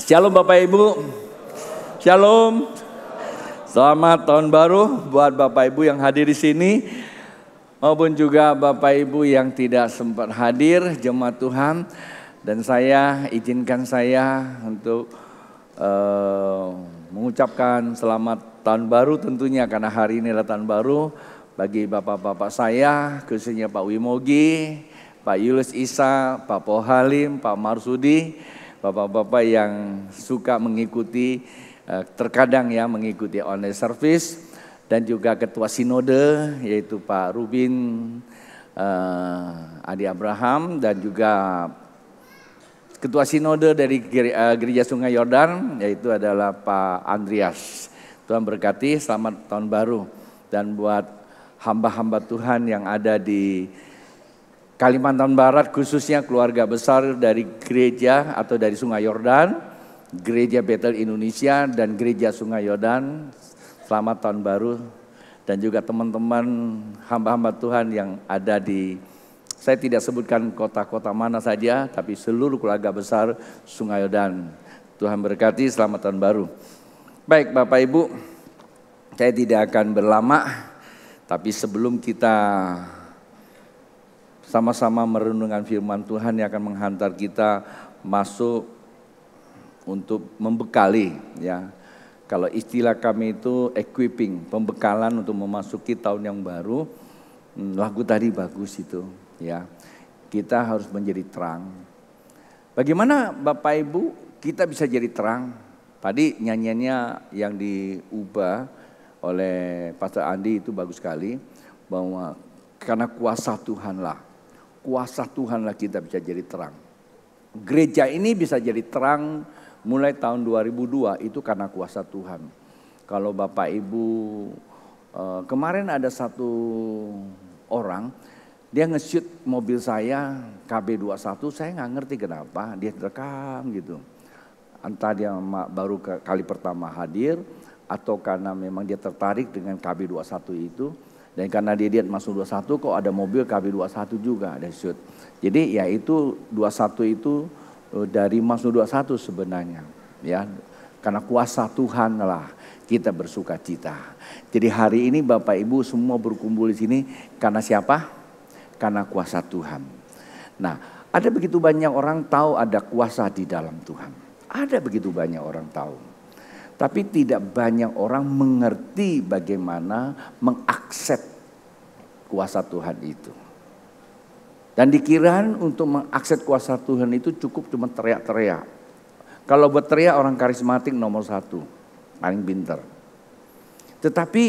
Shalom Bapak Ibu, Shalom. Selamat tahun baru buat Bapak Ibu yang hadir di sini, maupun juga Bapak Ibu yang tidak sempat hadir, jemaat Tuhan. Dan izinkan saya untuk mengucapkan selamat tahun baru tentunya, karena hari ini adalah tahun baru bagi bapak-bapak saya, khususnya Pak Wimogi, Pak Yulus Isa, Pak Pohalim, Pak Marsudi. Bapak-bapak yang suka mengikuti, terkadang ya mengikuti online service, dan juga Ketua Sinode yaitu Pak Rubin Adi Abraham, dan juga Ketua Sinode dari Gereja Sungai Yordan yaitu adalah Pak Andreas. Tuhan berkati, selamat tahun baru. Dan buat hamba-hamba Tuhan yang ada di Kalimantan Barat, khususnya keluarga besar dari gereja atau dari Sungai Yordan, Gereja Betel Indonesia dan Gereja Sungai Yordan, selamat tahun baru. Dan juga teman-teman hamba-hamba Tuhan yang ada di, saya tidak sebutkan kota-kota mana saja, tapi seluruh keluarga besar Sungai Yordan. Tuhan berkati, selamat tahun baru. Baik Bapak Ibu, saya tidak akan berlama, tapi sebelum kita sama-sama merenungkan firman Tuhan yang akan menghantar kita masuk untuk membekali, ya. Kalau istilah kami itu equipping, pembekalan untuk memasuki tahun yang baru. Lagu tadi bagus itu, ya. Kita harus menjadi terang. Bagaimana Bapak Ibu kita bisa jadi terang? Tadi nyanyiannya yang diubah oleh Pastor Andi itu bagus sekali, bahwa karena kuasa Tuhanlah. Kuasa Tuhanlah kita bisa jadi terang. Gereja ini bisa jadi terang mulai tahun 2002 itu karena kuasa Tuhan. Kalau Bapak Ibu, kemarin ada satu orang, dia nge-shoot mobil saya KB21, saya nggak ngerti kenapa dia rekam gitu. Entah dia baru kali pertama hadir, atau karena memang dia tertarik dengan KB21 itu. Dan karena dia lihat masuk 21 kok ada mobil KB21 juga ada shoot. Jadi ya itu 21 itu dari masuk 21 sebenarnya. Ya, karena kuasa Tuhan lah kita bersuka cita. Jadi hari ini Bapak Ibu semua berkumpul di sini karena siapa? Karena kuasa Tuhan. Nah, ada begitu banyak orang tahu ada kuasa di dalam Tuhan. Ada begitu banyak orang tahu. Tapi tidak banyak orang mengerti bagaimana mengakses kuasa Tuhan itu. Dan dikirain untuk mengakses kuasa Tuhan itu cukup cuma teriak-teriak. Kalau buat teriak orang karismatik nomor 1, paling pintar. Tetapi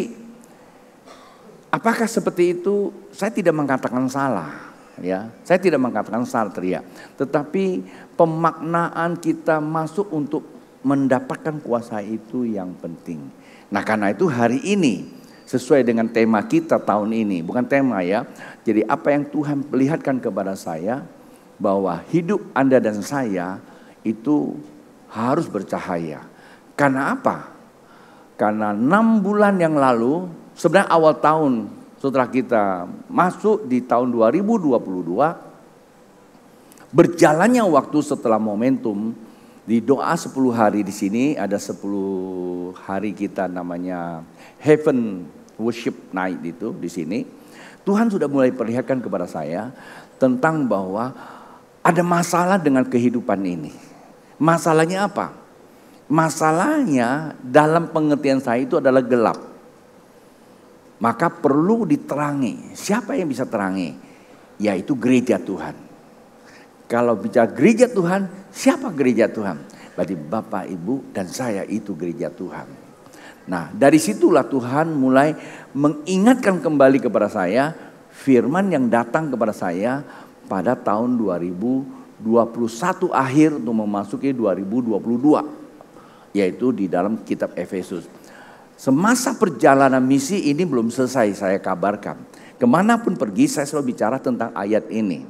apakah seperti itu? Saya tidak mengatakan salah. Ya, saya tidak mengatakan salah teriak. Tetapi pemaknaan kita masuk untuk mendapatkan kuasa itu yang penting. Nah karena itu hari ini sesuai dengan tema kita tahun ini, bukan tema ya. Jadi apa yang Tuhan perlihatkan kepada saya, bahwa hidup Anda dan saya itu harus bercahaya. Karena apa? Karena 6 bulan yang lalu, sebenarnya awal tahun setelah kita masuk di tahun 2022, berjalannya waktu setelah momentum. Di doa 10 hari di sini ada 10 hari kita namanya Heaven Worship Night itu di sini. Tuhan sudah mulai perlihatkan kepada saya tentang bahwa ada masalah dengan kehidupan ini. Masalahnya apa? Masalahnya dalam pengertian saya itu adalah gelap. Maka perlu diterangi. Siapa yang bisa terangi? Yaitu gereja Tuhan. Kalau bicara gereja Tuhan, siapa gereja Tuhan? Berarti Bapak, Ibu, dan saya itu gereja Tuhan. Nah, dari situlah Tuhan mulai mengingatkan kembali kepada saya firman yang datang kepada saya pada tahun 2021 akhir untuk memasuki 2022. Yaitu di dalam kitab Efesus. Semasa perjalanan misi ini belum selesai saya kabarkan. Kemanapun pergi saya selalu bicara tentang ayat ini.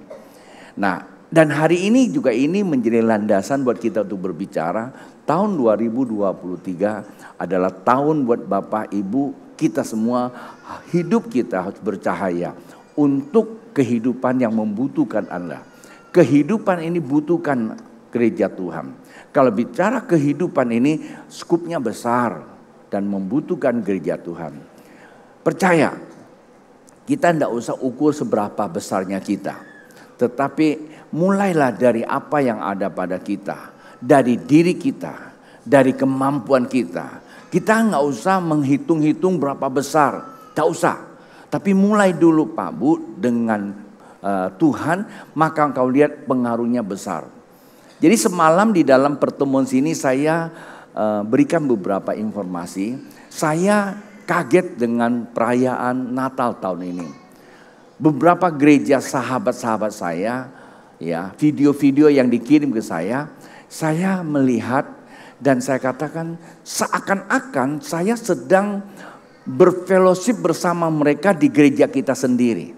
Nah, dan hari ini juga ini menjadi landasan buat kita untuk berbicara. Tahun 2023 adalah tahun buat Bapak Ibu kita semua, hidup kita harus bercahaya untuk kehidupan yang membutuhkan Anda. Kehidupan ini butuhkan gereja Tuhan. Kalau bicara kehidupan ini skupnya besar dan membutuhkan gereja Tuhan. Percaya, kita tidak usah ukur seberapa besarnya kita. Tetapi mulailah dari apa yang ada pada kita. Dari diri kita, dari kemampuan kita. Kita nggak usah menghitung-hitung berapa besar, tak usah. Tapi mulai dulu Pak Bu dengan Tuhan, maka engkau lihat pengaruhnya besar. Jadi semalam di dalam pertemuan sini saya berikan beberapa informasi. Saya kaget dengan perayaan Natal tahun ini. Beberapa gereja sahabat-sahabat saya, ya, video-video yang dikirim ke saya melihat dan saya katakan seakan-akan saya sedang berfellowship bersama mereka di gereja kita sendiri.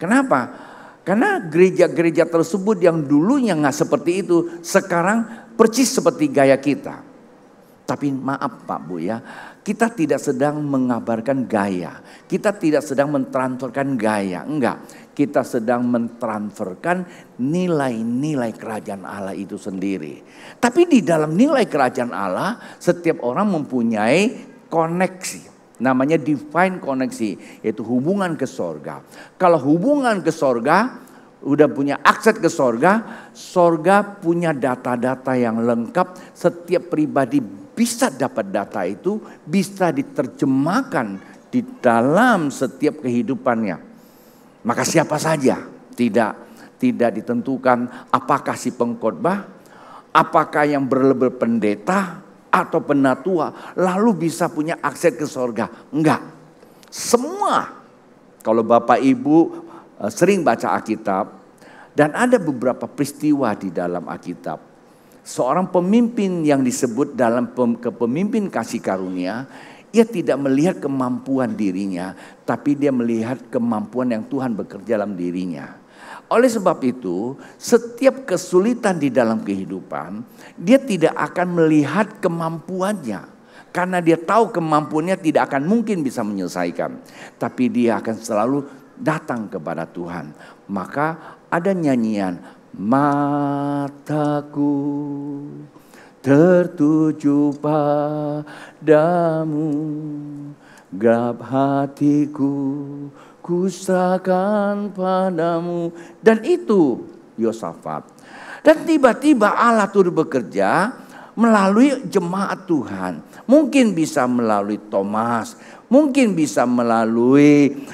Kenapa? Karena gereja-gereja tersebut yang dulunya nggak seperti itu, sekarang persis seperti gaya kita. Tapi maaf Pak Bu ya, kita tidak sedang mengabarkan gaya. Kita tidak sedang mentransferkan gaya, enggak. Kita sedang mentransferkan nilai-nilai kerajaan Allah itu sendiri. Tapi di dalam nilai kerajaan Allah, setiap orang mempunyai koneksi. Namanya divine koneksi, yaitu hubungan ke sorga. Kalau hubungan ke sorga, udah punya akses ke sorga, sorga punya data-data yang lengkap. Setiap pribadi bisa dapat data itu, bisa diterjemahkan di dalam setiap kehidupannya. Maka siapa saja, tidak ditentukan apakah si pengkhotbah, apakah yang berlabel pendeta atau penatua, lalu bisa punya akses ke sorga. Enggak, semua. Kalau Bapak Ibu sering baca Alkitab, dan ada beberapa peristiwa di dalam Alkitab. Seorang pemimpin yang disebut dalam kepemimpin kasih karunia, ia tidak melihat kemampuan dirinya, tapi dia melihat kemampuan yang Tuhan bekerja dalam dirinya. Oleh sebab itu, setiap kesulitan di dalam kehidupan, dia tidak akan melihat kemampuannya. Karena dia tahu kemampuannya tidak akan mungkin bisa menyelesaikan. Tapi dia akan selalu datang kepada Tuhan. Maka ada nyanyian, mataku tertuju padamu, gelap hatiku kuserahkan padamu. Dan itu Yosafat. Dan tiba-tiba Allah turut bekerja melalui jemaat Tuhan. Mungkin bisa melalui Thomas, mungkin bisa melalui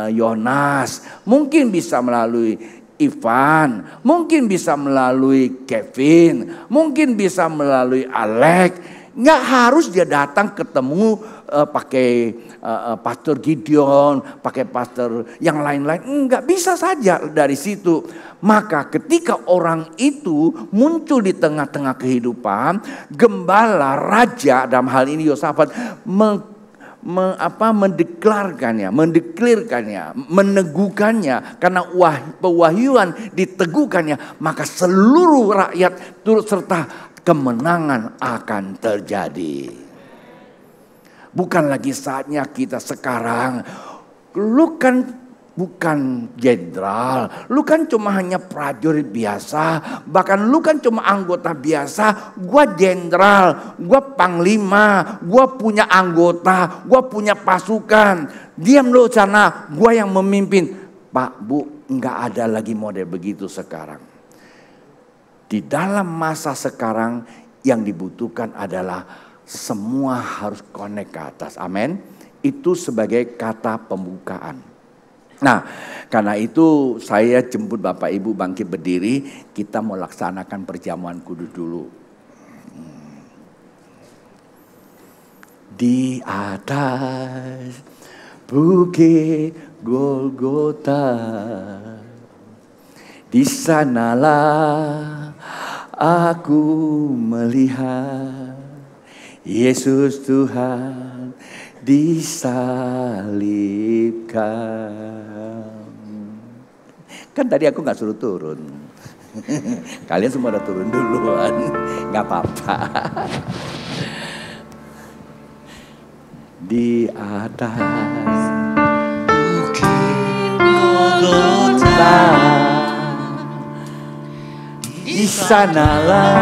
Yonas, mungkin bisa melalui Ivan, mungkin bisa melalui Kevin, mungkin bisa melalui Alex. Nggak harus dia datang ketemu pakai Pastor Gideon, pakai pastor yang lain-lain. Nggak, bisa saja dari situ. Maka ketika orang itu muncul di tengah-tengah kehidupan, gembala, raja dalam hal ini Yosafat mendeklarkannya, meneguhkannya, karena pewahyuan diteguhkannya, maka seluruh rakyat turut serta, kemenangan akan terjadi. Bukan lagi saatnya kita sekarang, lu kan bukan jenderal, lu kan cuma hanya prajurit biasa, bahkan lu kan cuma anggota biasa. Gua jenderal, gua panglima, gua punya anggota, gua punya pasukan. Diam lu sana, gua yang memimpin. Pak Bu, nggak ada lagi model begitu sekarang. Di dalam masa sekarang yang dibutuhkan adalah semua harus connect ke atas. Amin. Itu sebagai kata pembukaan. Nah, karena itu saya jemput Bapak Ibu bangkit berdiri. Kita mau laksanakan perjamuan kudus dulu. di atas bukit Golgota. Di sanalah aku melihat Yesus Tuhan disalibkan. Kan tadi aku gak suruh turun. Kalian semua udah turun duluan. Gak apa-apa. Di atas bukit Golgota, di sanalah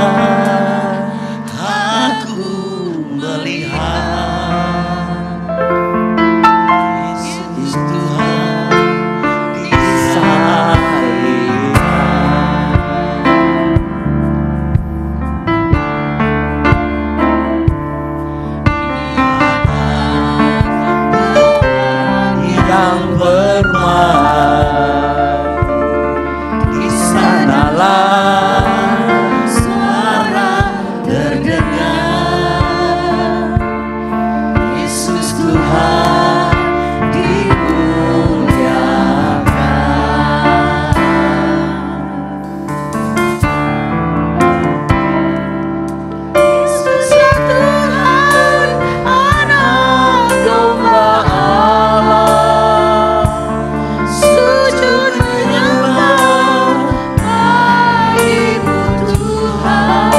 aku melihat Yesus Tuhan disalibkan. Yang bermain di sanalah suara terdengar Yesus Tuhan dimuliakan. Yesus ya Tuhan, Anak Domba Allah, sujud menyembah bagimu Tuhan.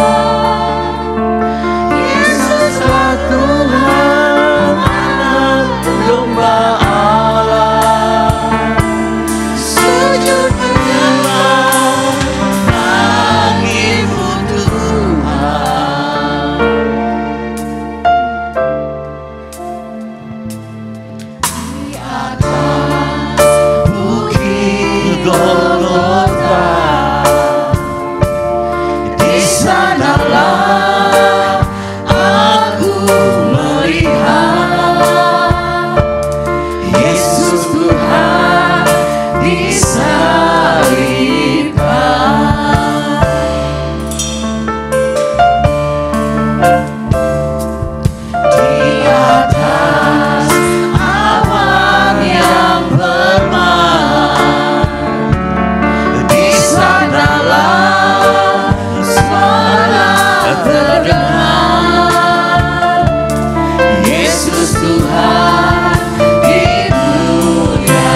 Yesus ya Tuhan, Anak Domba Allah, sujud menyembah bagimu Tuhan. Di atas bukit Golgota, di sanalah aku melihat Yesus Tuhan disalibkan. Di atas awan yang bermain, di sanalah suara terdengar Yesus Tuhan dimuliakan.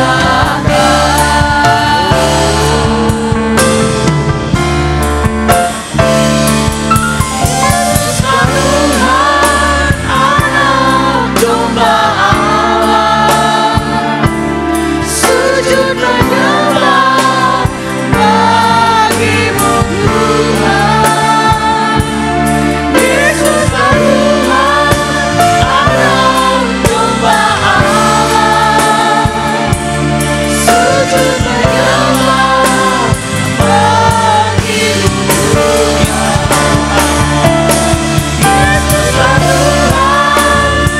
Yesus Tuhan, Anak Domba Allah, sujud menyembah bagimu Tuhan. Yesus Tuhan, Anak Domba Allah, sujud menyembah bagimu Tuhan. Yesus Tuhan,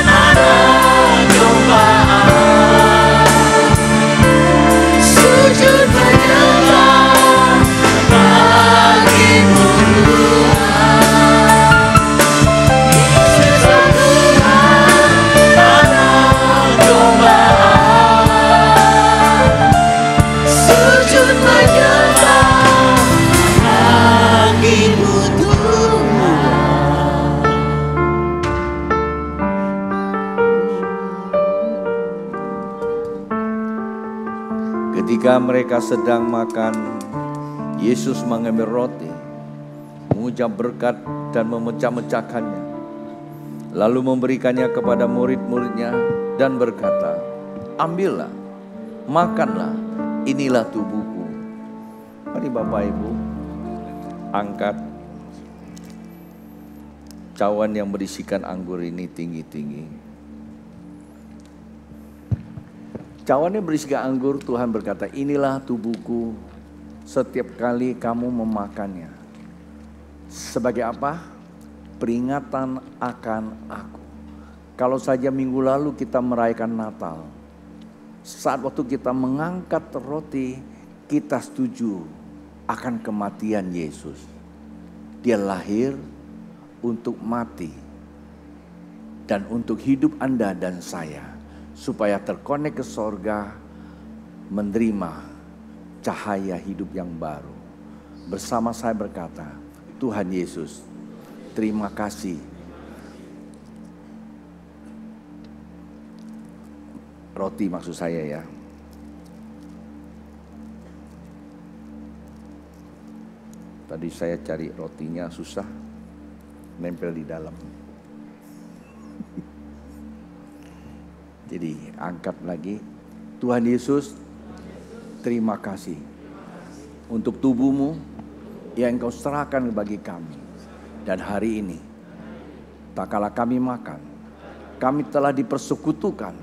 Anak Domba Allah, sujud menyembah bagimu Tuhan. Yesus Tuhan, Anak Domba Allah, sujud menyembah bagimu Tuhan. Ketika mereka sedang makan, Yesus mengambil roti, mengucap berkat dan memecah-mecahkannya, lalu memberikannya kepada murid-muridnya dan berkata, "Ambillah, makanlah, inilah tubuhku." Mari Bapak Ibu, angkat cawan yang berisikan anggur ini tinggi-tinggi. Cawannya berisikan anggur, Tuhan berkata, "Inilah tubuhku, setiap kali kamu memakannya." Sebagai apa? Peringatan akan aku. Kalau saja minggu lalu kita merayakan Natal, saat waktu kita mengangkat roti, kita setuju akan kematian Yesus. Dia lahir untuk mati dan untuk hidup Anda dan saya, supaya terkonek ke sorga, menerima cahaya hidup yang baru. Bersama saya berkata, Tuhan Yesus, terima kasih. Roti maksud saya ya. Tadi saya cari rotinya susah, nempel di dalam. Jadi angkat lagi. Tuhan Yesus, terima kasih untuk tubuhmu yang Engkau serahkan bagi kami. Dan hari ini, tak kala kami makan, kami telah dipersekutukan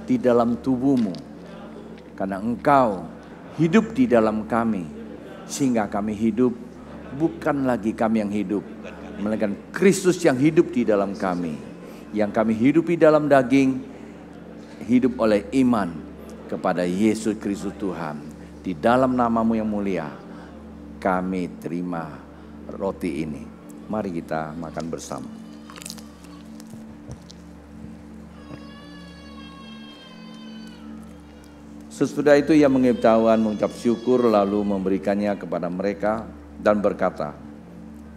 di dalam tubuhmu. Karena Engkau hidup di dalam kami, sehingga kami hidup. Bukan lagi kami yang hidup, melainkan Kristus yang hidup di dalam kami. Yang kami hidupi dalam daging, hidup oleh iman kepada Yesus Kristus Tuhan. Di dalam nama-Mu yang mulia, kami terima roti ini. Mari kita makan bersama. Sesudah itu ia mengirim cawan, mengucap syukur, lalu memberikannya kepada mereka dan berkata,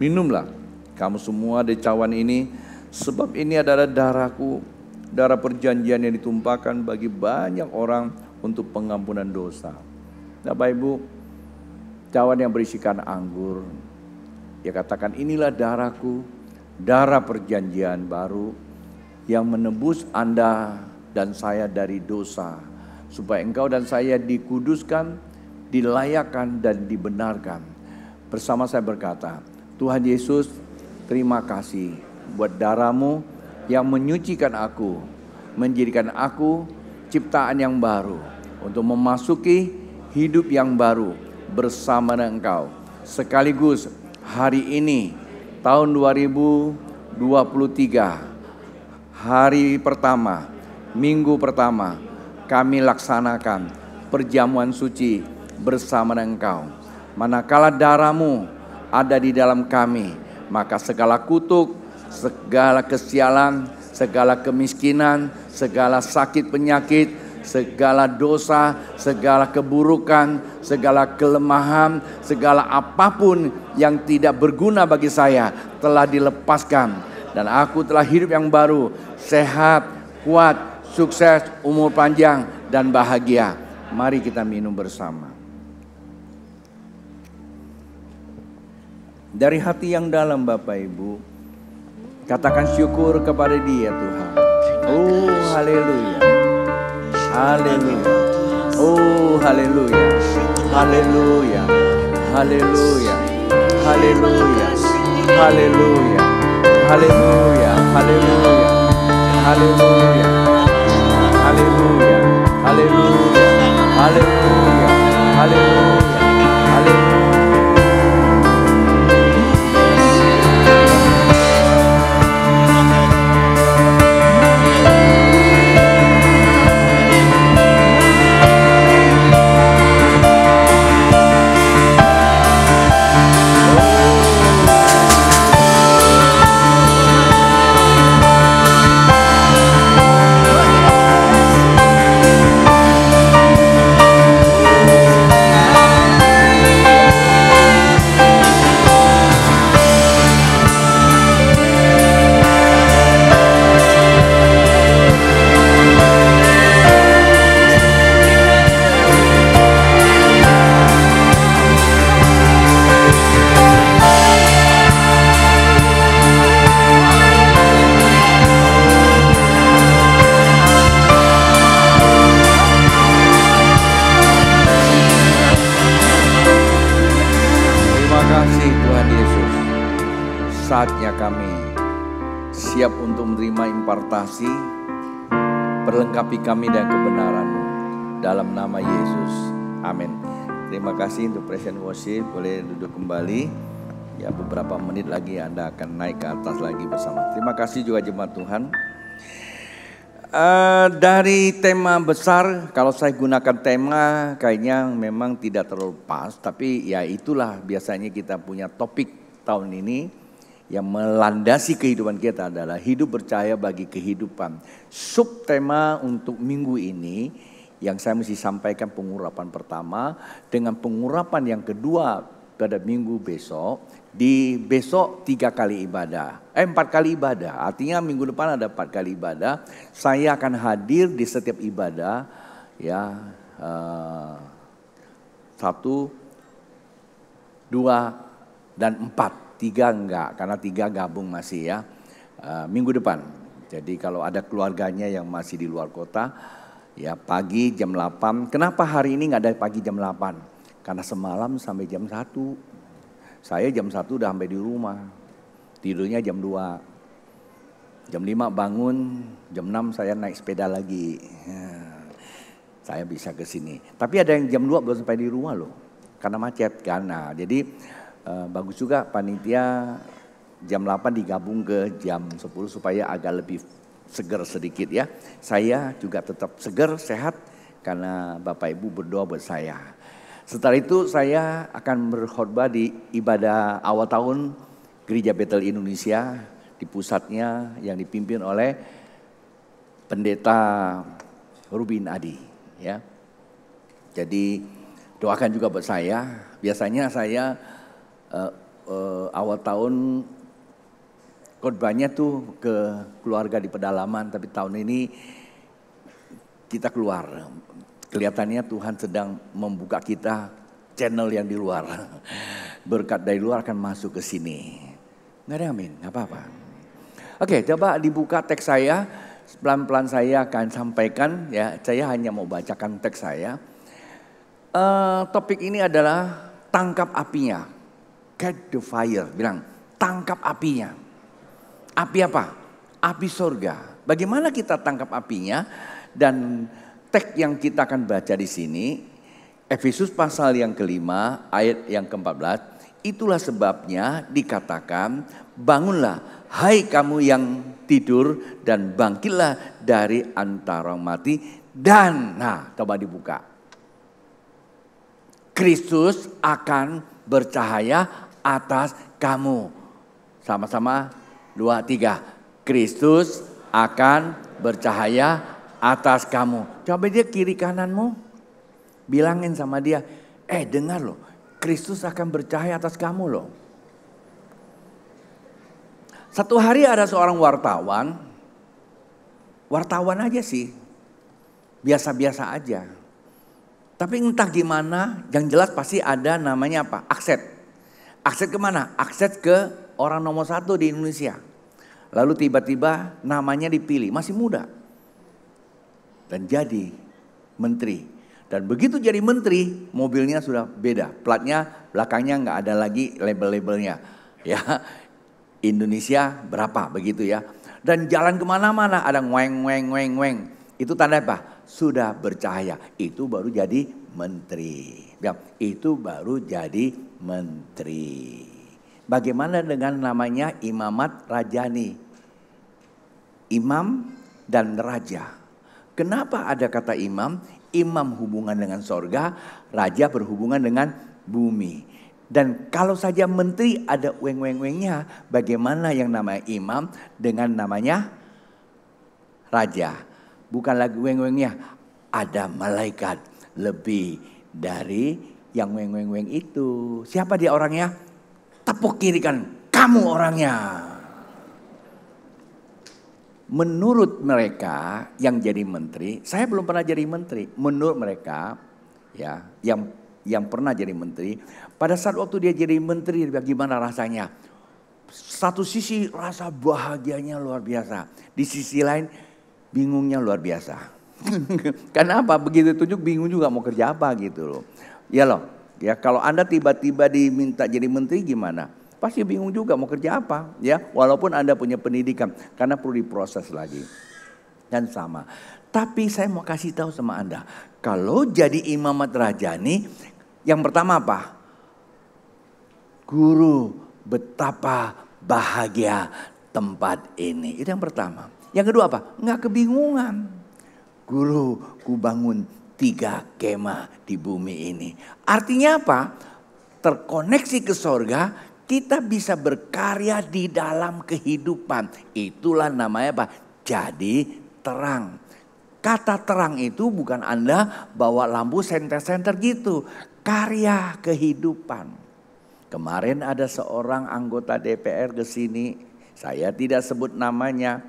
minumlah kamu semua dari cawan ini, sebab ini adalah darahku, darah perjanjian yang ditumpahkan bagi banyak orang untuk pengampunan dosa. Bapak Ibu, cawan yang berisikan anggur, dia katakan inilah darahku, darah perjanjian baru yang menebus Anda dan saya dari dosa, supaya engkau dan saya dikuduskan, dilayakkan dan dibenarkan. Bersama saya berkata, Tuhan Yesus, terima kasih buat darah-Mu yang menyucikan aku, menjadikan aku ciptaan yang baru untuk memasuki hidup yang baru bersama dengan Engkau. Sekaligus hari ini, tahun 2023, hari pertama, minggu pertama, kami laksanakan perjamuan suci bersama dengan Engkau. Manakala darah-Mu ada di dalam kami, maka segala kutuk, segala kesialan, segala kemiskinan, segala sakit penyakit, segala dosa, segala keburukan, segala kelemahan, segala apapun yang tidak berguna bagi saya telah dilepaskan. Dan aku telah hidup yang baru, sehat, kuat, sukses, umur panjang, dan bahagia. Mari kita minum bersama. Dari hati yang dalam Bapak Ibu, katakan syukur kepada Dia Tuhan. Oh haleluya, haleluya, oh haleluya, haleluya, haleluya, haleluya, haleluya, haleluya, haleluya, haleluya, haleluya, haleluya, haleluya, haleluya, haleluya. Saatnya kami siap untuk menerima impartasi, perlengkapi kami dengan kebenaran-Mu dalam nama Yesus. Amin. Terima kasih untuk present worship, boleh duduk kembali. Ya beberapa menit lagi Anda akan naik ke atas lagi bersama. Terima kasih juga jemaat Tuhan. Dari tema besar, kalau saya gunakan tema kayaknya memang tidak terlalu pas, tapi ya itulah biasanya kita punya topik tahun ini, yang melandasi kehidupan kita adalah hidup percaya bagi kehidupan. Subtema untuk minggu ini yang saya mesti sampaikan pengurapan pertama dengan pengurapan yang kedua pada minggu besok. Di besok 3 kali ibadah, 4 kali ibadah. Artinya minggu depan ada 4 kali ibadah. Saya akan hadir di setiap ibadah, ya, 1, 2, dan 4. 3 enggak, karena 3 gabung masih ya. Minggu depan. Jadi kalau ada keluarganya yang masih di luar kota, ya pagi jam 8. Kenapa hari ini enggak ada pagi jam 8? Karena semalam sampai jam 1. Saya jam 1 udah sampai di rumah. Tidurnya jam 2. Jam 5 bangun, jam 6 saya naik sepeda lagi. Saya bisa ke sini. Tapi ada yang jam 2 belum sampai di rumah loh. Karena macet kan. Nah, jadi bagus juga panitia jam 8 digabung ke jam 10 supaya agak lebih segar sedikit ya. Saya juga tetap segar, sehat karena Bapak Ibu berdoa buat saya. Setelah itu saya akan berkhotbah di ibadah awal tahun Gereja Betel Indonesia di pusatnya yang dipimpin oleh Pendeta Rubin Adi ya. Jadi doakan juga buat saya. Biasanya saya awal tahun khotbahnya tuh ke keluarga di pedalaman, tapi tahun ini kita keluar. Kelihatannya Tuhan sedang membuka kita channel yang di luar. Berkat dari luar akan masuk ke sini. Nggak ada amin, nggak apa-apa. Oke, coba dibuka teks saya. Pelan-pelan saya akan sampaikan ya. Saya hanya mau bacakan teks saya. Topik ini adalah tangkap apinya. Catch the fire. Bilang tangkap apinya. Api apa? Api sorga. Bagaimana kita tangkap apinya? Dan teks yang kita akan baca di sini, Efesus pasal yang kelima, ayat yang ke-14. Itulah sebabnya dikatakan, bangunlah hai kamu yang tidur dan bangkitlah dari antara orang mati. Dan, nah coba dibuka. Kristus akan bercahaya atas kamu. Sama-sama 2, 3. Kristus akan bercahaya atas kamu. Coba dia kiri kananmu. Bilangin sama dia. Dengar loh. Kristus akan bercahaya atas kamu loh. Satu hari ada seorang wartawan. Wartawan aja sih. Biasa-biasa aja. Tapi entah gimana, yang jelas pasti ada namanya apa? Akses. Akses kemana? Akses ke orang nomor 1 di Indonesia. Lalu tiba-tiba namanya dipilih, masih muda. Dan jadi menteri. Dan begitu jadi menteri, mobilnya sudah beda. Platnya belakangnya nggak ada lagi label-labelnya. Ya, Indonesia berapa begitu ya. Dan jalan kemana-mana ada ngweng. Itu tanda apa? Sudah bercahaya. Itu baru jadi menteri. Ya, itu baru jadi menteri. Bagaimana dengan namanya imamat rajani? Imam dan raja. Kenapa ada kata imam? Imam hubungan dengan sorga, raja berhubungan dengan bumi. Dan kalau saja menteri ada weng-weng-wengnya, bagaimana yang namanya imam dengan namanya raja? Bukan lagi weng-wengnya, ada malaikat lebih dari yang weng-weng-weng itu. Siapa dia orangnya? Tepuk kiri kan, kamu orangnya. Menurut mereka yang jadi menteri, saya belum pernah jadi menteri. Menurut mereka, ya, yang pernah jadi menteri, pada saat waktu dia jadi menteri, bagaimana rasanya? Satu sisi rasa bahagianya luar biasa, di sisi lain bingungnya luar biasa. Kenapa? Begitu tunjuk bingung juga mau kerja apa gitu loh. Ya loh, ya kalau Anda tiba-tiba diminta jadi menteri gimana? Pasti bingung juga mau kerja apa, ya. Walaupun Anda punya pendidikan, karena perlu diproses lagi. Dan sama. Tapi saya mau kasih tahu sama Anda, kalau jadi imamat rajani, yang pertama apa? Guru, betapa bahagia tempat ini. Itu yang pertama. Yang kedua apa? Enggak kebingungan. Guru, ku bangun 3 kemah di bumi ini. Artinya apa? Terkoneksi ke sorga. kita bisa berkarya di dalam kehidupan. Itulah namanya apa? Jadi terang. Kata terang itu bukan Anda bawa lampu senter-senter gitu. Karya kehidupan. Kemarin ada seorang anggota DPR ke sini. Saya tidak sebut namanya.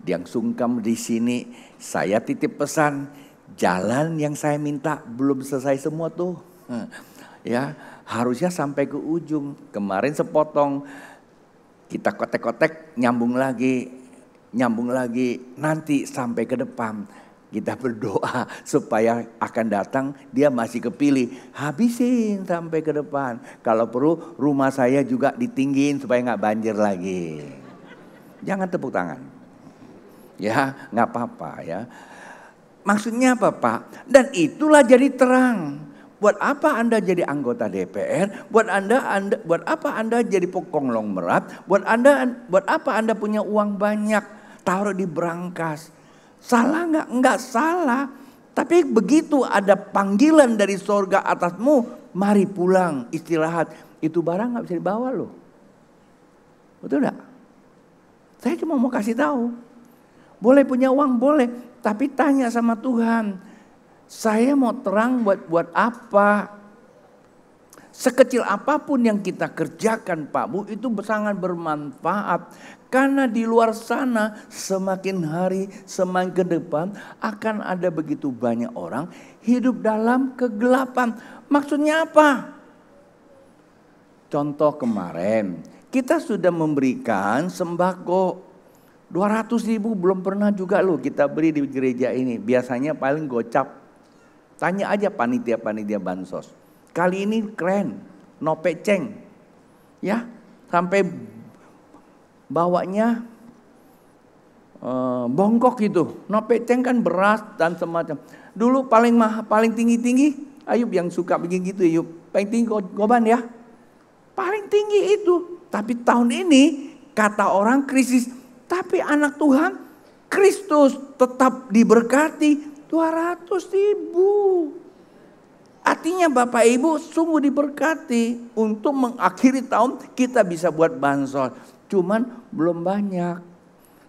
Yang sungkem di sini. Saya titip pesan. Jalan yang saya minta belum selesai semua tuh. Ya, harusnya sampai ke ujung. Kemarin sepotong, kita kotek-kotek, nyambung lagi, nanti sampai ke depan. Kita berdoa supaya akan datang dia masih kepilih. Habisin sampai ke depan. Kalau perlu rumah saya juga ditinggiin supaya nggak banjir lagi. Jangan tepuk tangan. Ya, nggak apa-apa ya. Maksudnya apa Pak? Dan itulah jadi terang. Buat apa Anda jadi anggota DPR? Buat apa Anda jadi konglomerat? Buat apa Anda punya uang banyak? Taruh di brankas. Salah nggak? Nggak salah. Tapi begitu ada panggilan dari sorga atasmu, mari pulang, istirahat. Itu barang nggak bisa dibawa loh. Betul nggak? Saya cuma mau kasih tahu. Boleh punya uang, boleh. Tapi tanya sama Tuhan. Saya mau terang buat apa? Sekecil apapun yang kita kerjakan Pak Bu, itu sangat bermanfaat. Karena di luar sana semakin hari semakin ke depan akan ada begitu banyak orang hidup dalam kegelapan. Maksudnya apa? Contoh kemarin kita sudah memberikan sembako 200.000 belum pernah juga loh kita beri di gereja ini. Biasanya paling gocap. Tanya aja panitia-panitia bansos. Kali ini keren, no peceng. Ya, sampai bawanya bongkok gitu. No peceng kan beras dan semacam. Dulu paling tinggi-tinggi, Ayub yang suka bikin gitu Ayub. Paling tinggi Goban ya. Paling tinggi itu. Tapi tahun ini kata orang krisis. Tapi anak Tuhan, Kristus tetap diberkati 200.000. Artinya Bapak Ibu sungguh diberkati. Untuk mengakhiri tahun kita bisa buat bansos. Cuman belum banyak.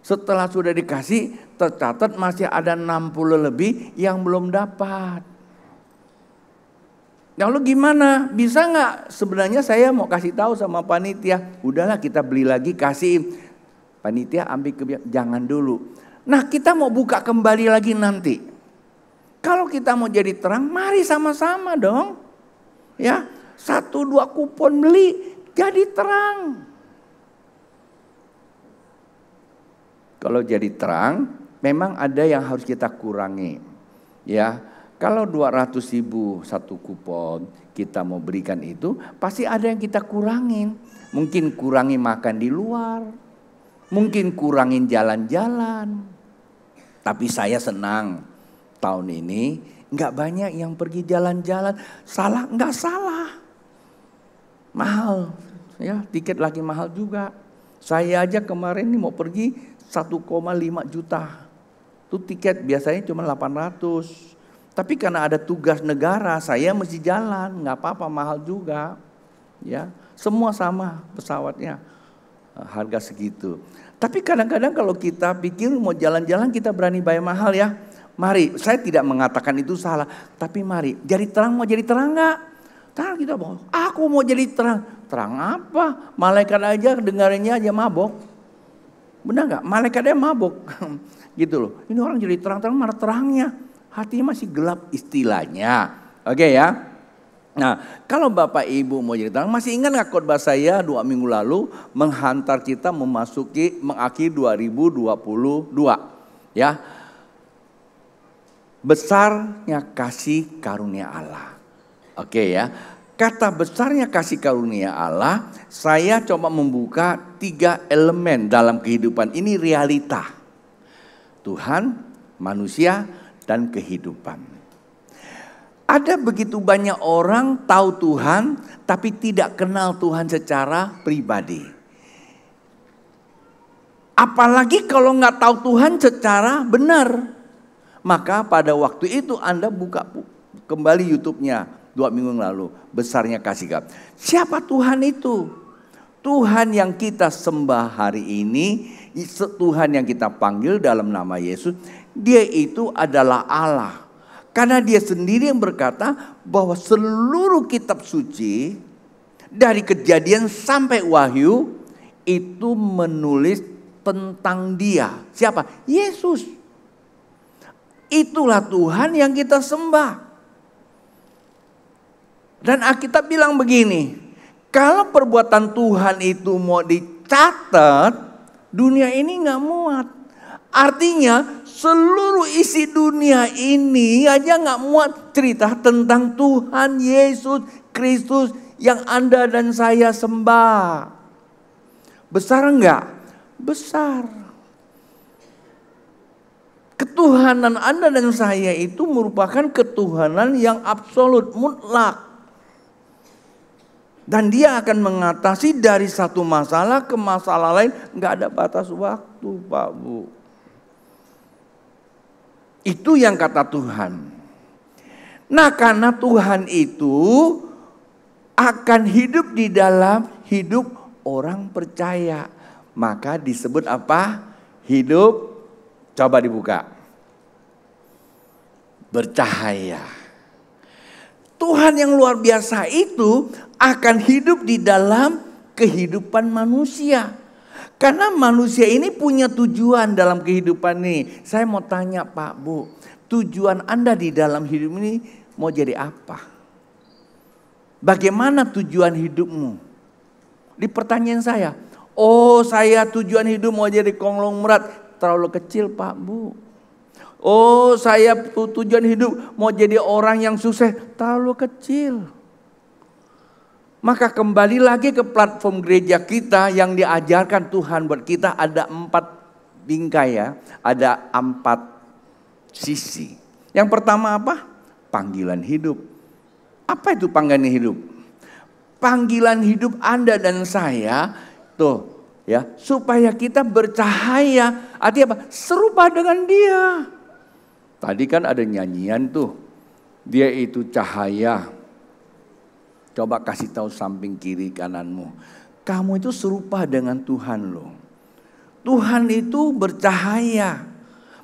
Setelah sudah dikasih tercatat masih ada 60 lebih yang belum dapat. Lalu gimana? Bisa nggak? Sebenarnya saya mau kasih tahu sama panitia. Udahlah kita beli lagi kasih. Panitia ambil kebijakan. Jangan dulu. Nah kita mau buka kembali lagi nanti. Kalau kita mau jadi terang, mari sama-sama dong. Ya, 1-2 kupon beli, jadi terang. Kalau jadi terang, memang ada yang harus kita kurangi. Ya, kalau 200.000 satu kupon kita mau berikan itu, pasti ada yang kita kurangin. Mungkin kurangi makan di luar, mungkin kurangin jalan-jalan. Tapi saya senang. Tahun ini nggak banyak yang pergi jalan-jalan. Salah nggak salah. Mahal, ya tiket lagi mahal juga. Saya aja kemarin ini mau pergi 1,5 juta. Itu tiket biasanya cuma 800. Tapi karena ada tugas negara, saya mesti jalan. Nggak apa-apa, mahal juga. Ya, semua sama pesawatnya, harga segitu. Tapi kadang-kadang kalau kita pikir mau jalan-jalan kita berani bayar mahal ya. Mari, saya tidak mengatakan itu salah. Tapi mari, jadi terang mau jadi terang gak? Terang kita bohong. Aku mau jadi terang. Terang apa? Malaikat aja dengarinnya aja mabok. Benar gak? Malaikat aja mabok. Gitu loh. Ini orang jadi terang-terang mana terangnya. Hatinya masih gelap istilahnya. Oke ya. Nah kalau Bapak Ibu mau jadi terang. Masih ingat gak khotbah saya 2 minggu lalu. Menghantar kita mengakhiri 2022. Ya. Besarnya kasih karunia Allah. Oke ya. Kata besarnya kasih karunia Allah, saya coba membuka 3 elemen dalam kehidupan ini realita. Tuhan, manusia, dan kehidupan. Ada begitu banyak orang tahu Tuhan, tapi tidak kenal Tuhan secara pribadi. Apalagi kalau nggak tahu Tuhan secara benar. Maka pada waktu itu Anda buka kembali YouTube-nya 2 minggu yang lalu. Besarnya kasih God. Siapa Tuhan itu? Tuhan yang kita sembah hari ini, Tuhan yang kita panggil dalam nama Yesus, dia itu adalah Allah. Karena dia sendiri yang berkata bahwa seluruh kitab suci dari Kejadian sampai Wahyu itu menulis tentang dia. Siapa? Yesus. Itulah Tuhan yang kita sembah. Dan Alkitab bilang begini, kalau perbuatan Tuhan itu mau dicatat, dunia ini gak muat. Artinya seluruh isi dunia ini aja gak muat cerita tentang Tuhan Yesus Kristus yang Anda dan saya sembah. Besar enggak? Besar. Ketuhanan Anda dan saya itu merupakan ketuhanan yang absolut, mutlak. Dan dia akan mengatasi dari satu masalah ke masalah lain. Enggak ada batas waktu, Pak Bu. Itu yang kata Tuhan. Nah, karena Tuhan itu akan hidup di dalam hidup orang percaya. Maka disebut apa? Hidup, coba dibuka. Bercahaya. Tuhan yang luar biasa itu akan hidup di dalam kehidupan manusia. Karena manusia ini punya tujuan dalam kehidupan ini. Saya mau tanya Pak Bu, tujuan Anda di dalam hidup ini mau jadi apa? Bagaimana tujuan hidupmu? Di pertanyaan saya, oh saya tujuan hidup mau jadi konglomerat. Terlalu kecil Pak Bu. Oh saya tujuan hidup mau jadi orang yang sukses. Terlalu kecil. Maka kembali lagi ke platform gereja kita yang diajarkan Tuhan buat kita, ada 4 bingkai ya. Ada 4 sisi. Yang pertama apa? Panggilan hidup. Apa itu panggilan hidup? Panggilan hidup Anda dan saya tuh ya, supaya kita bercahaya. Artinya apa? Serupa dengan dia. Tadi kan ada nyanyian tuh. Dia itu cahaya. Coba kasih tahu samping kiri kananmu. Kamu itu serupa dengan Tuhan loh. Tuhan itu bercahaya.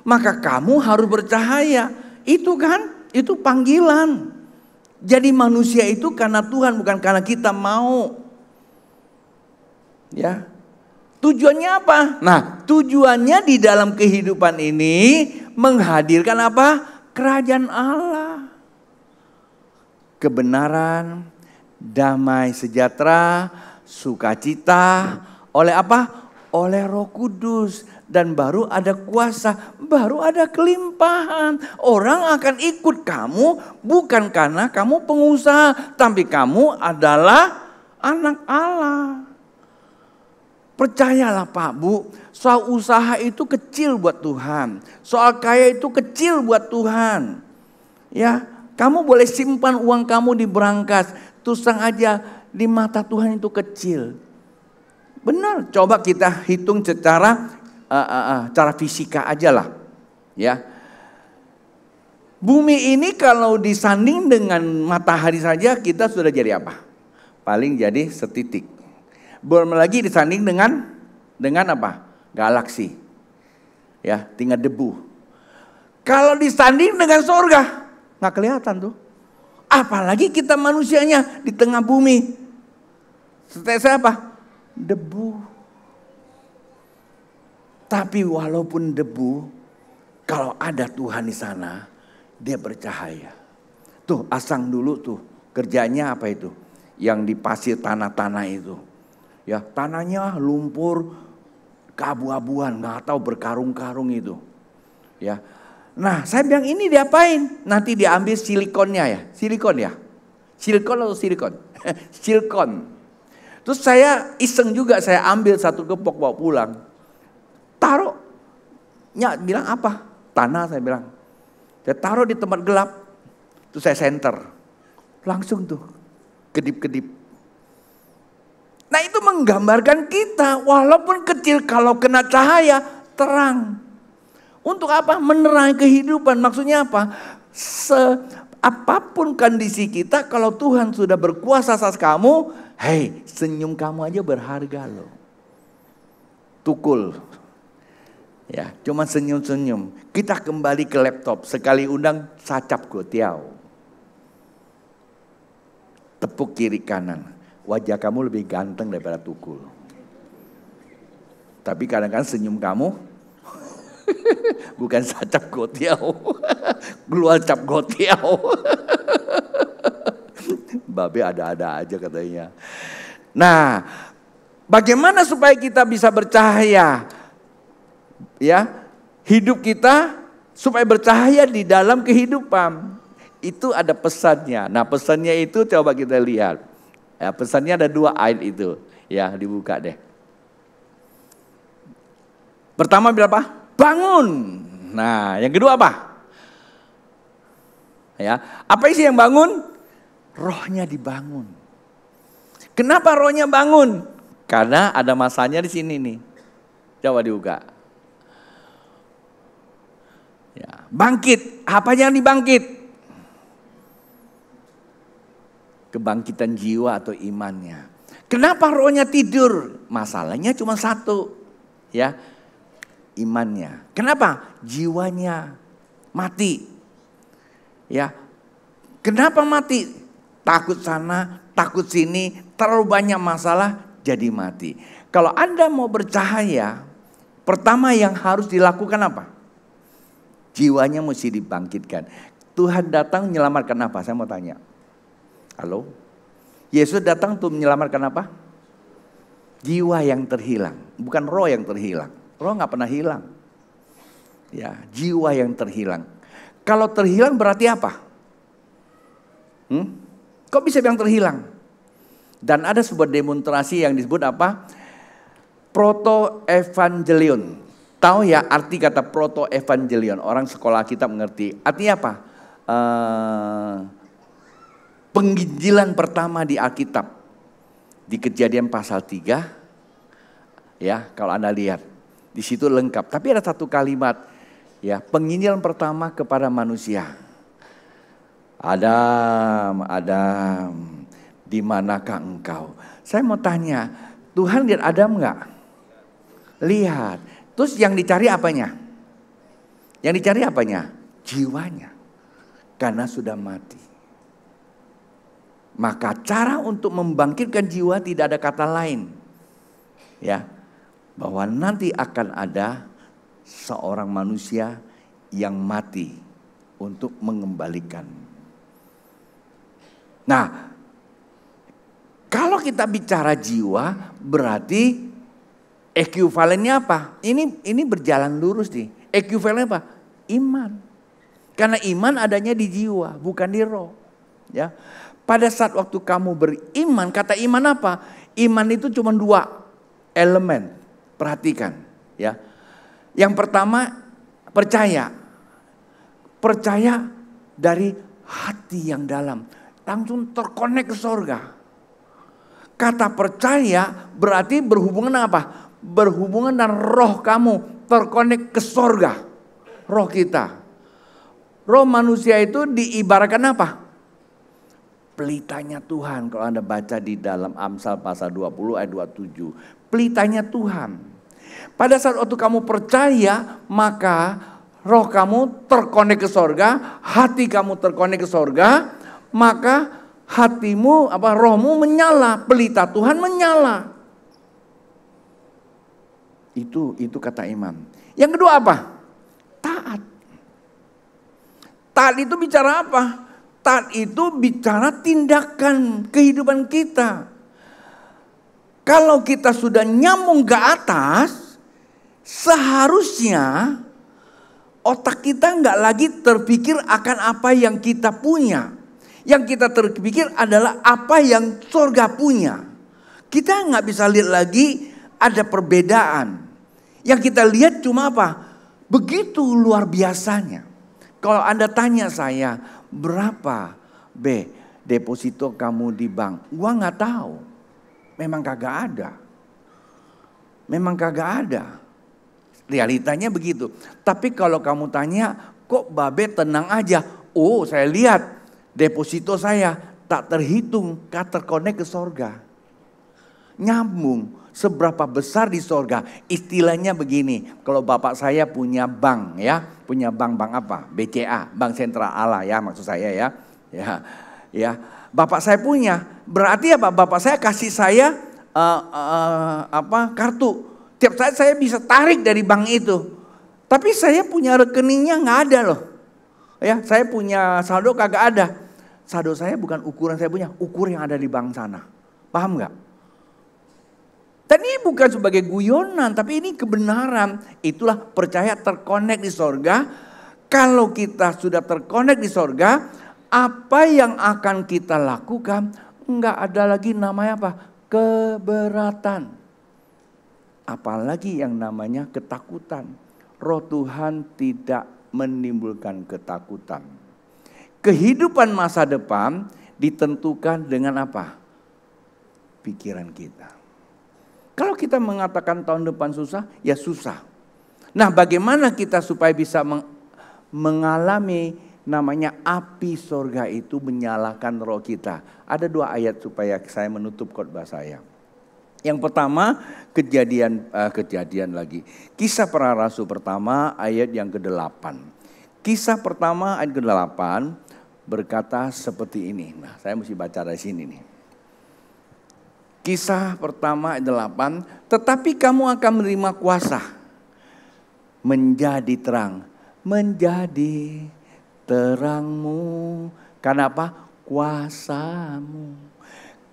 Maka kamu harus bercahaya. Itu kan, itu panggilan. Jadi manusia itu karena Tuhan, bukan karena kita mau. Ya. Tujuannya apa? Nah, tujuannya di dalam kehidupan ini menghadirkan apa? Kerajaan Allah. Kebenaran, damai sejahtera, sukacita. Oleh apa? Oleh Roh Kudus. Dan baru ada kuasa, baru ada kelimpahan. Orang akan ikut kamu bukan karena kamu pengusaha, tapi kamu adalah anak Allah. Percayalah Pak Bu, soal usaha itu kecil buat Tuhan. Soal kaya itu kecil buat Tuhan. Ya, kamu boleh simpan uang kamu di brankas, terus terang aja di mata Tuhan itu kecil. Benar, coba kita hitung secara cara fisika aja lah. Ya. Bumi ini kalau disanding dengan matahari saja kita sudah jadi apa? Paling jadi setitik. Belum lagi disanding dengan apa? Galaksi. Ya, tinggal debu. Kalau disanding dengan surga, nggak kelihatan tuh. Apalagi kita manusianya di tengah bumi. Setelah apa? Debu. Tapi walaupun debu, kalau ada Tuhan di sana, dia bercahaya. Tuh, Asang dulu tuh, kerjanya apa itu? Yang di pasir tanah-tanah itu. Ya, tanahnya lumpur, keabu-abuan, nggak tahu berkarung-karung itu. Ya. Nah, saya bilang ini diapain? Nanti diambil silikonnya ya. Silikon ya? Silikon atau silikon? Silikon. Terus saya iseng juga, saya ambil satu gepok bawa pulang. Taruh. Bilang apa? Tanah saya bilang. Saya taruh di tempat gelap. Terus saya senter. Langsung tuh. Kedip-kedip. Nah itu menggambarkan kita. Walaupun kecil, kalau kena cahaya terang. Untuk apa? Menerangi kehidupan. Maksudnya apa? apapun kondisi kita, kalau Tuhan sudah berkuasa atas kamu, hei, senyum kamu aja berharga loh. Tukul. Ya, cuma senyum-senyum. Kita kembali ke laptop, sekali undang sacap gotiau. Tepuk kiri kanan. Wajah kamu lebih ganteng daripada tukul. Tapi kadang-kadang senyum kamu bukan sacap gotiau, keluar cap gotiau. Babe ada-ada aja katanya. Nah, bagaimana supaya kita bisa bercahaya? Ya, hidup kita supaya bercahaya di dalam kehidupan. Itu ada pesannya. Nah, pesannya itu coba kita lihat. Ya, pesannya ada 2 ayat itu. Ya, dibuka deh. Pertama berapa? Bangun. Nah, yang kedua apa? Ya, apa isi yang bangun? Rohnya dibangun. Kenapa rohnya bangun? Karena ada masanya di sini nih. Coba dibuka. Ya, bangkit. Apa yang dibangkit? Kebangkitan jiwa atau imannya. Kenapa rohnya tidur? Masalahnya cuma satu. Ya, imannya. Kenapa? Jiwanya mati. Ya. Kenapa mati? Takut sana, takut sini, terlalu banyak masalah jadi mati. Kalau Anda mau bercahaya, pertama yang harus dilakukan apa? Jiwanya mesti dibangkitkan. Tuhan datang menyelamatkan apa? Saya mau tanya. Halo? Yesus datang untuk menyelamatkan apa? Jiwa yang terhilang, bukan roh yang terhilang. Roh gak pernah hilang. Ya, jiwa yang terhilang. Kalau terhilang berarti apa? Kok bisa bilang terhilang? Dan ada sebuah demonstrasi yang disebut apa? Proto-evangelion. Tahu ya arti kata proto-evangelion? Orang sekolah kita mengerti. Artinya apa? Penginjilan pertama di Alkitab. Di Kejadian pasal 3. Ya, kalau Anda lihat. Di situ lengkap. Tapi ada satu kalimat, ya, penginjilan pertama kepada manusia. Adam, Adam, di manakah engkau? Saya mau tanya, Tuhan lihat Adam enggak? Lihat. Terus yang dicari apanya? Yang dicari apanya? Jiwanya. Karena sudah mati. Maka cara untuk membangkitkan jiwa tidak ada kata lain. Ya. Bahwa nanti akan ada seorang manusia yang mati untuk mengembalikan. Nah, kalau kita bicara jiwa berarti ekuivalennya apa? Ini berjalan lurus nih. Ekuivalennya apa? Iman. Karena iman adanya di jiwa, bukan di roh. Ya. Pada saat waktu kamu beriman, kata iman apa? Iman itu cuma 2 elemen. Perhatikan, ya. Yang pertama percaya. Percaya dari hati yang dalam. Langsung terkonek ke sorga. Kata percaya berarti berhubungan apa? Berhubungan dengan roh kamu. Terkonek ke sorga. Roh kita. Roh manusia itu diibaratkan apa? Pelitanya Tuhan. Kalau Anda baca di dalam Amsal pasal 20 ayat 27. Pelitanya Tuhan. Pada saat waktu kamu percaya, maka roh kamu terkonek ke sorga, hati kamu terkonek ke sorga, maka hatimu, rohmu menyala, pelita Tuhan menyala. Itu kata iman. Yang kedua apa? Taat. Taat itu bicara apa? Taat itu bicara tindakan kehidupan kita. Kalau kita sudah nyambung ke atas, seharusnya otak kita nggak lagi terpikir akan apa yang kita punya. Yang kita terpikir adalah apa yang surga punya. Kita nggak bisa lihat lagi ada perbedaan. Yang kita lihat cuma apa? Begitu luar biasanya. Kalau Anda tanya saya, berapa deposito kamu di bank? Gua nggak tahu. Memang kagak ada. Memang kagak ada. Realitanya begitu. Tapi kalau kamu tanya, kok Babe tenang aja? Oh, saya lihat Deposito saya tak terhitung, tak terkonek ke sorga. Nyambung, seberapa besar di sorga. Istilahnya begini, kalau bapak saya punya bank ya, punya bank apa? BCA, Bank Sentral Allah ya maksud saya ya. Ya, bapak saya punya, berarti apa? Bapak saya kasih saya kartu. Tiap saat saya bisa tarik dari bank itu. Tapi saya punya rekeningnya nggak ada loh. Ya, saya punya saldo kagak ada. Saldo saya bukan ukuran saya punya, ukur yang ada di bank sana. Paham nggak? Dan ini bukan sebagai guyonan, tapi ini kebenaran. Itulah percaya terkonek di sorga. Kalau kita sudah terkonek di sorga, apa yang akan kita lakukan? Nggak ada lagi namanya apa? Keberatan. Apalagi yang namanya ketakutan. Roh Tuhan tidak menimbulkan ketakutan. Kehidupan masa depan ditentukan dengan apa? Pikiran kita. Kalau kita mengatakan tahun depan susah, ya susah. Nah, bagaimana kita supaya bisa mengalami namanya api sorga itu menyalakan roh kita? Ada 2 ayat supaya saya menutup khotbah saya. Yang pertama kejadian lagi. Kisah para Rasul pertama ayat yang ke-8. Kisah pertama ayat ke-8 berkata seperti ini. Nah, saya mesti baca dari sini nih. Kisah pertama ayat 8, tetapi kamu akan menerima kuasa menjadi terang, menjadi terangmu. Karena apa? Kuasamu.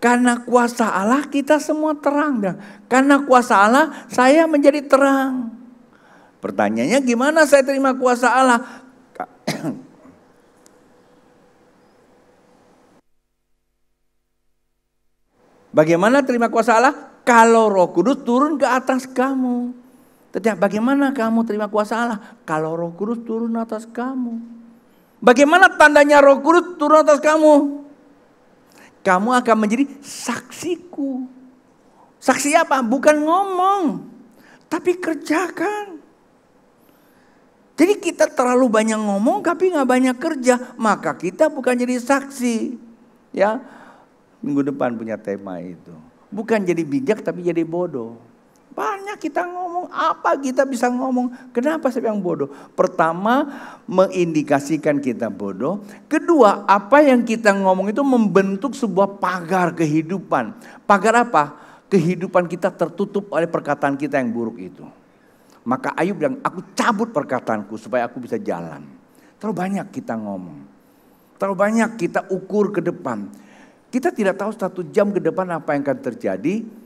Karena kuasa Allah kita semua terang. Karena kuasa Allah saya menjadi terang. Pertanyaannya gimana saya terima kuasa Allah? Bagaimana terima kuasa Allah? Kalau Roh Kudus turun ke atas kamu. Tetapi bagaimana kamu terima kuasa Allah? Kalau Roh Kudus turun atas kamu. Bagaimana tandanya Roh Kudus turun atas kamu? Kamu akan menjadi saksiku. Saksi apa? Bukan ngomong, tapi kerjakan. Jadi kita terlalu banyak ngomong tapi gak banyak kerja. Maka kita bukan jadi saksi. Ya, minggu depan punya tema itu. Bukan jadi bijak tapi jadi bodoh. Banyak kita ngomong, apa kita bisa ngomong. Kenapa saya bilang bodoh? Pertama, mengindikasikan kita bodoh. Kedua, apa yang kita ngomong itu membentuk sebuah pagar kehidupan. Pagar apa? Kehidupan kita tertutup oleh perkataan kita yang buruk itu. Maka Ayub bilang, aku cabut perkataanku supaya aku bisa jalan. Terlalu banyak kita ngomong. Terlalu banyak kita ukur ke depan. Kita tidak tahu 1 jam ke depan apa yang akan terjadi.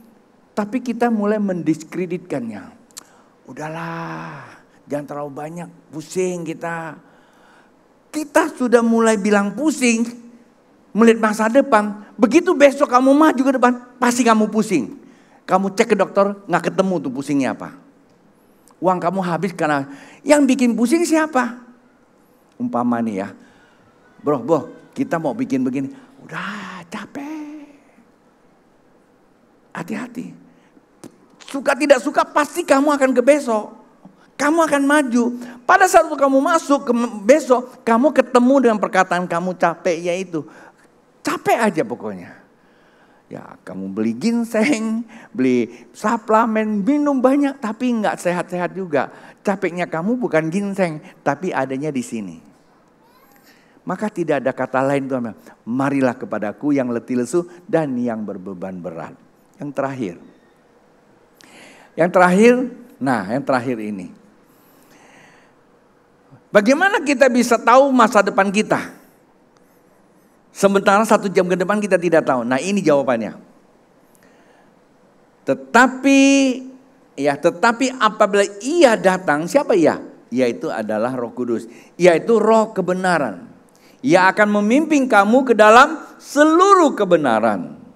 Tapi kita mulai mendiskreditkannya. Udahlah, jangan terlalu banyak pusing kita. Kita sudah mulai bilang pusing, melihat masa depan. Begitu besok kamu maju ke depan, pasti kamu pusing. Kamu cek ke dokter, gak ketemu tuh pusingnya apa. Uang kamu habis karena yang bikin pusing siapa? Umpama nih ya, bro, kita mau bikin begini. Udah capek. Hati-hati. Suka tidak suka pasti kamu akan ke besok. Kamu akan maju. Pada saat kamu masuk ke besok, kamu ketemu dengan perkataan kamu capek yaitu. Capek aja pokoknya. Ya kamu beli ginseng, beli suplemen, minum banyak tapi nggak sehat-sehat juga. Capeknya kamu bukan ginseng tapi adanya di sini. Maka tidak ada kata lain Tuhan. Marilah kepadaku yang letih lesu dan yang berbeban berat. Yang terakhir ini. Bagaimana kita bisa tahu masa depan kita? Sementara 1 jam ke depan kita tidak tahu. Nah ini jawabannya. Tetapi apabila ia datang, siapa ia? Yaitu adalah Roh Kudus. Yaitu Roh kebenaran. Ia akan memimpin kamu ke dalam seluruh kebenaran.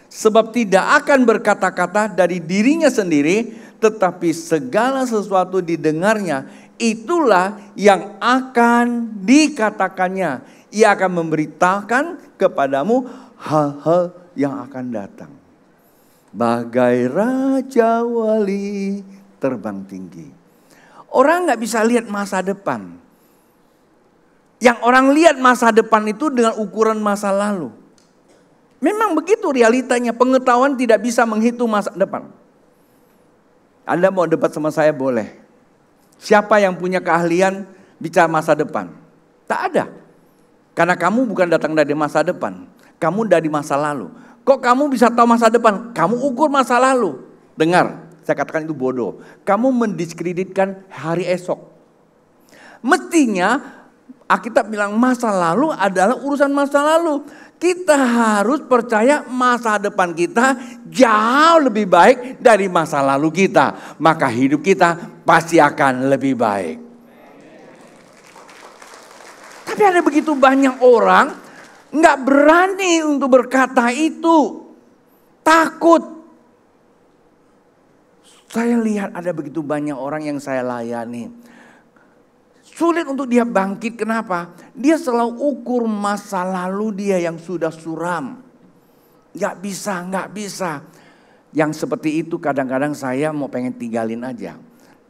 Sebab tidak akan berkata-kata dari dirinya sendiri, tetapi segala sesuatu didengarnya, itulah yang akan dikatakannya. Ia akan memberitakan kepadamu hal-hal yang akan datang. Bagai Raja Wali terbang tinggi. Orang gak bisa lihat masa depan. Yang orang lihat masa depan itu dengan ukuran masa lalu. Memang begitu realitanya, pengetahuan tidak bisa menghitung masa depan. Anda mau debat sama saya boleh. Siapa yang punya keahlian bicara masa depan? Tak ada. Karena kamu bukan datang dari masa depan, kamu dari masa lalu. Kok kamu bisa tahu masa depan? Kamu ukur masa lalu. Dengar, saya katakan itu bodoh. Kamu mendiskreditkan hari esok. Mestinya Alkitab bilang masa lalu adalah urusan masa lalu. Kita harus percaya masa depan kita jauh lebih baik dari masa lalu kita. Maka hidup kita pasti akan lebih baik. Tapi ada begitu banyak orang nggak berani untuk berkata itu. Takut. Saya lihat ada begitu banyak orang yang saya layani. Sulit untuk dia bangkit, kenapa? Dia selalu ukur masa lalu dia yang sudah suram. Gak bisa. Yang seperti itu kadang-kadang saya mau pengen tinggalin aja.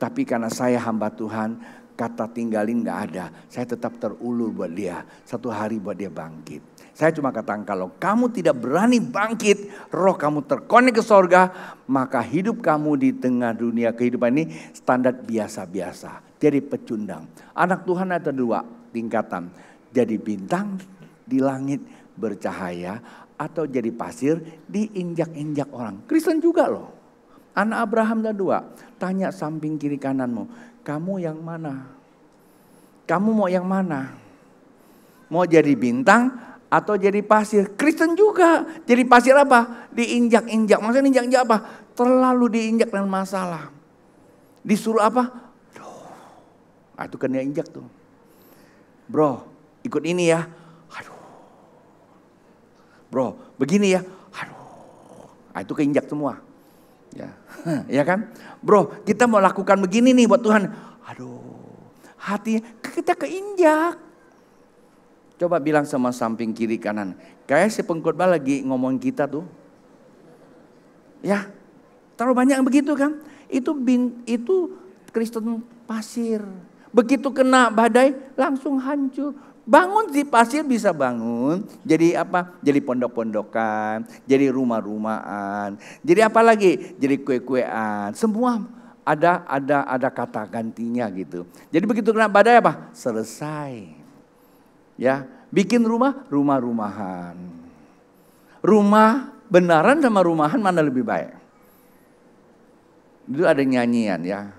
Tapi karena saya hamba Tuhan, kata tinggalin gak ada. Saya tetap terulur buat dia. Satu hari buat dia bangkit. Saya cuma katakan kalau kamu tidak berani bangkit, roh kamu terkonek ke sorga, maka hidup kamu di tengah dunia kehidupan ini standar biasa-biasa. Jadi pecundang. Anak Tuhan ada dua tingkatan. Jadi bintang di langit bercahaya atau jadi pasir diinjak-injak orang. Kristen juga loh. Anak Abraham ada dua. Tanya samping kiri kananmu. Kamu yang mana? Kamu mau yang mana? Mau jadi bintang atau jadi pasir? Kristen juga. Jadi pasir apa? Diinjak-injak. Maksudnya injak-injak apa? Terlalu diinjak dengan masalah. Disuruh apa? Nah, itu kan dia injak tuh. Bro, ikut ini ya. Aduh. Bro, begini ya. Aduh. Nah, itu keinjak semua. Ya. Ya kan? Bro, kita mau lakukan begini nih buat Tuhan. Aduh. Hati kita keinjak. Coba bilang sama samping kiri kanan. Kayak si pengkhotbah lagi ngomong kita tuh. Ya. Terlalu banyak yang begitu kan? Itu Kristen pasir. Begitu kena badai langsung hancur. Bangun di pasir bisa bangun. Jadi apa? Jadi pondok-pondokan. Jadi rumah-rumahan. Jadi apa lagi? Jadi kue-kuean. Semua ada kata gantinya gitu. Jadi begitu kena badai apa? Selesai. Ya, bikin rumah-rumahan. Rumah benaran sama rumahan mana lebih baik? Itu ada nyanyian ya.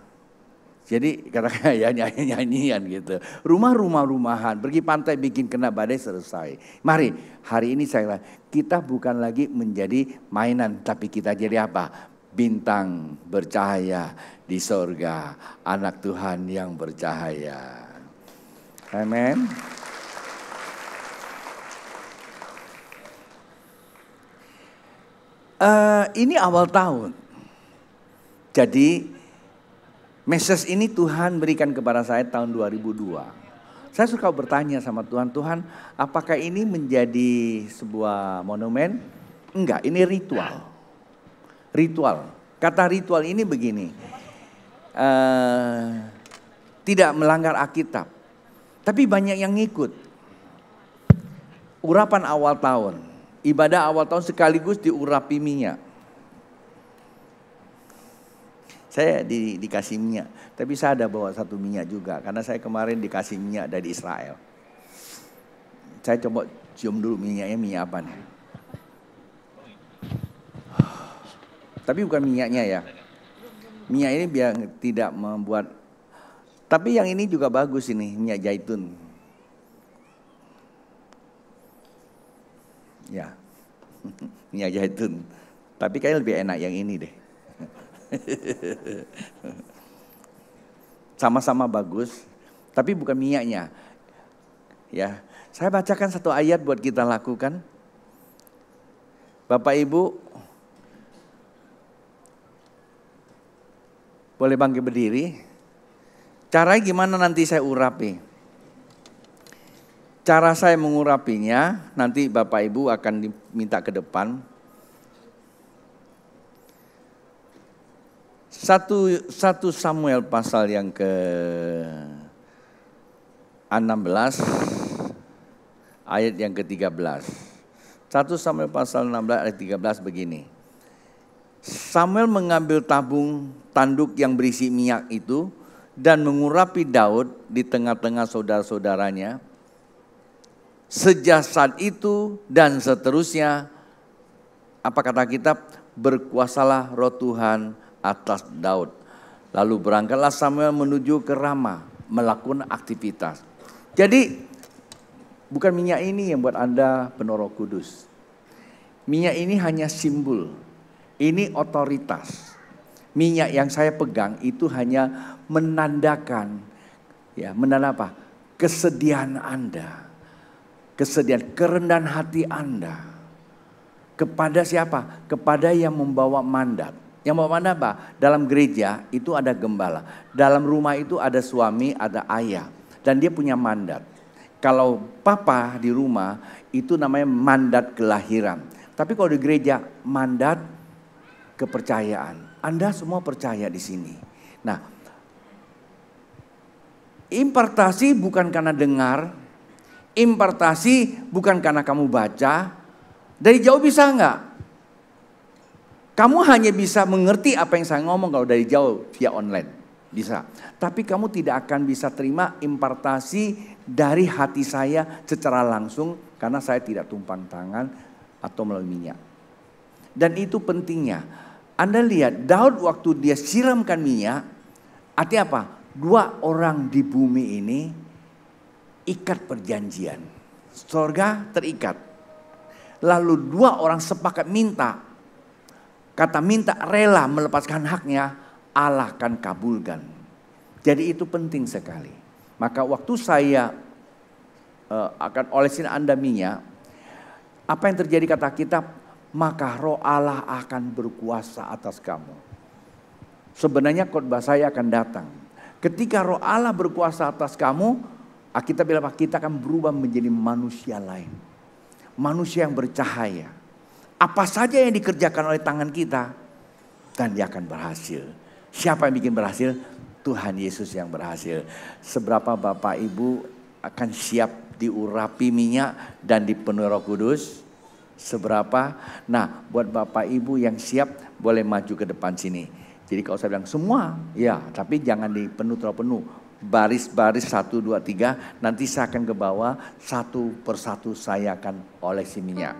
Jadi katakan ya nyanyian gitu. Rumahan, pergi pantai bikin kena badai selesai. Mari hari ini kita bukan lagi menjadi mainan. Tapi kita jadi apa? Bintang bercahaya di sorga. Anak Tuhan yang bercahaya. Amin. Ini awal tahun. Jadi message ini Tuhan berikan kepada saya tahun 2002. Saya suka bertanya sama Tuhan, Tuhan apakah ini menjadi sebuah monumen? Enggak, ini ritual. Ritual. Kata ritual ini begini. Tidak melanggar Alkitab. Tapi banyak yang ngikut. Urapan awal tahun. Ibadah awal tahun sekaligus diurapi minyak. Saya dikasih minyak, tapi saya ada bawa satu minyak juga. Karena saya kemarin dikasih minyak dari Israel. Saya coba cium dulu minyaknya, minyak apa nih. Tapi bukan minyaknya ya. Minyak ini biar tidak membuat. Tapi yang ini juga bagus ini, minyak zaitun. Ya, minyak zaitun. Tapi kayaknya lebih enak yang ini deh. Sama-sama bagus, tapi bukan minyaknya. Ya, saya bacakan satu ayat buat kita lakukan. Bapak Ibu, boleh bangkit berdiri. Caranya gimana nanti saya urapi? Cara saya mengurapinya, nanti Bapak Ibu akan diminta ke depan. Satu Samuel pasal yang ke-16 ayat yang ke-13. 1 Samuel pasal 16 ayat 13 begini. Samuel mengambil tabung tanduk yang berisi minyak itu dan mengurapi Daud di tengah-tengah saudara-saudaranya. Sejak saat itu dan seterusnya, apa kata kitab? Berkuasalah roh Tuhan atas Daud. Lalu berangkatlah Samuel menuju ke Rama melakukan aktivitas. Jadi bukan minyak ini yang buat Anda penuh Roh Kudus. Minyak ini hanya simbol. Ini otoritas. Minyak yang saya pegang itu hanya menandakan, ya, menandakan apa? Kesediaan Anda. Kesediaan, kerendahan hati Anda. Kepada siapa? Kepada yang membawa mandat. Yang membawa mandat apa? Dalam gereja itu ada gembala. Dalam rumah itu ada suami, ada ayah. Dan dia punya mandat. Kalau papa di rumah itu namanya mandat kelahiran. Tapi kalau di gereja mandat kepercayaan. Anda semua percaya di sini. Nah, impartasi bukan karena dengar. Impartasi bukan karena kamu baca. Dari jauh bisa enggak? Kamu hanya bisa mengerti apa yang saya ngomong kalau dari jauh via online. Bisa. Tapi kamu tidak akan bisa terima impartasi dari hati saya secara langsung. Karena saya tidak tumpang tangan atau melalui minyak. Dan itu pentingnya. Anda lihat Daud waktu dia siramkan minyak. Artinya apa? 2 orang di bumi ini ikat perjanjian. Surga terikat. Lalu 2 orang sepakat minta. Kata minta rela melepaskan haknya. Allah akan kabulkan. Jadi itu penting sekali. Maka waktu saya akan olesin Anda minyak. Apa yang terjadi kata kitab? Maka roh Allah akan berkuasa atas kamu. Sebenarnya khotbah saya akan datang. Ketika roh Allah berkuasa atas kamu. Kita bilang kita akan berubah menjadi manusia lain. Manusia yang bercahaya. Apa saja yang dikerjakan oleh tangan kita. Dan dia akan berhasil. Siapa yang bikin berhasil? Tuhan Yesus yang berhasil. Seberapa Bapak Ibu akan siap diurapi minyak dan dipenuhi Roh Kudus? Seberapa? Nah, buat Bapak Ibu yang siap boleh maju ke depan sini. Jadi kalau saya bilang semua, ya, tapi jangan dipenuh terlalu penuh. Baris-baris 1, 2, 3. Nanti saya akan ke bawah, satu persatu saya akan olesi minyak.